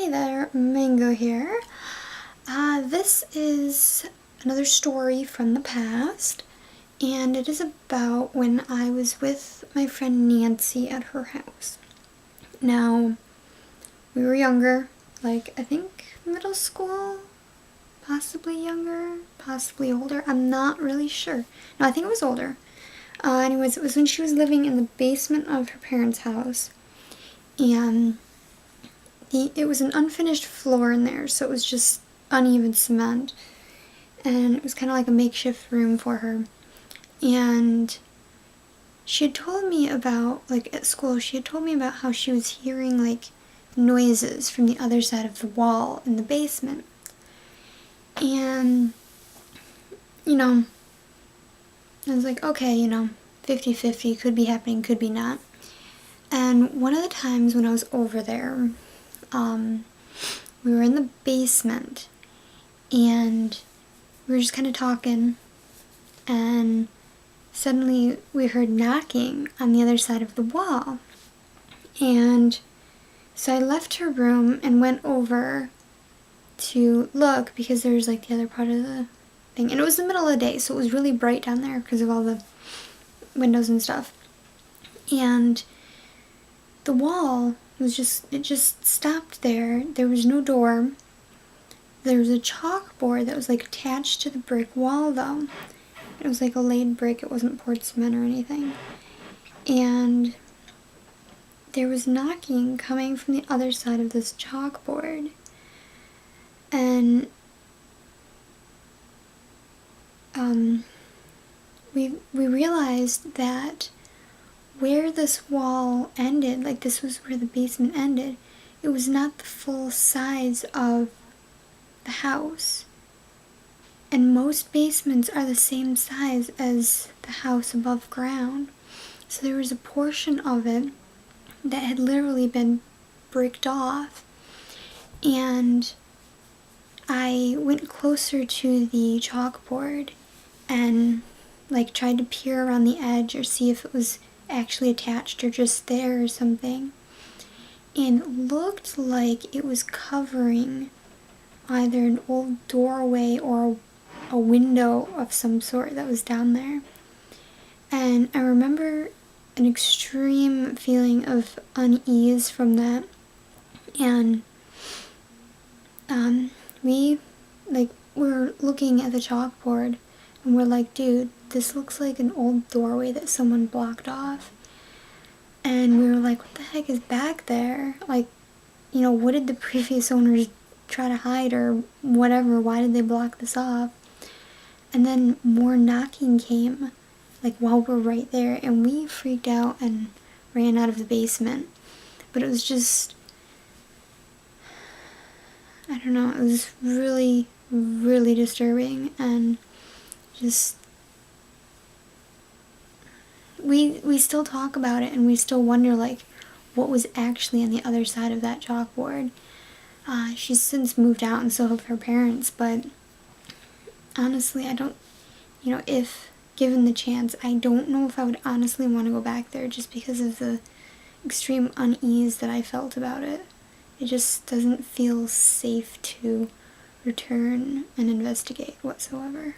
Hey there, Mango here. This is another story from the past, and it is about when I was with my friend Nancy at her house. Now, we were younger, like I think middle school, possibly younger, possibly older. I'm not really sure. No, I think it was older. Anyways, it was when she was living in the basement of her parents' house, and it was an unfinished floor in there, so it was just uneven cement, and it was kind of like a makeshift room for her. And she had told me about, like at school, she had told me about how she was hearing like noises from the other side of the wall in the basement. And, I was like, okay, 50-50, could be happening, could be not. And one of the times when I was over there, we were in the basement, and we were just kind of talking, and suddenly we heard knocking on the other side of the wall. And so I left her room and went over to look, because there was like the other part of the thing, and it was the middle of the day, so it was really bright down there because of all the windows and stuff. And the wall was just stopped there. There was no door. There was a chalkboard that was like attached to the brick wall though. It was like a laid brick, it wasn't poured cement or anything. And there was knocking coming from the other side of this chalkboard. And we realized that where this wall ended, like this was where the basement ended, it was not the full size of the house. And most basements are the same size as the house above ground. So there was a portion of it that had literally been bricked off. And I went closer to the chalkboard and like tried to peer around the edge or see if it was actually attached or just there or something. And it looked like it was covering either an old doorway or a window of some sort that was down there. And I remember an extreme feeling of unease from that. And we were looking at the chalkboard and we're like, dude, this looks like an old doorway that someone blocked off. And we were like, what the heck is back there? Like, what did the previous owners try to hide or whatever? Why did they block this off? And then more knocking came, like while we're right there, and we freaked out and ran out of the basement. But it was just, I don't know, it was really, really disturbing, and just, we still talk about it, and we still wonder, like, what was actually on the other side of that chalkboard. She's since moved out, and so have her parents, but honestly, I don't, if given the chance, I don't know if I would honestly want to go back there just because of the extreme unease that I felt about it. It just doesn't feel safe to return and investigate whatsoever.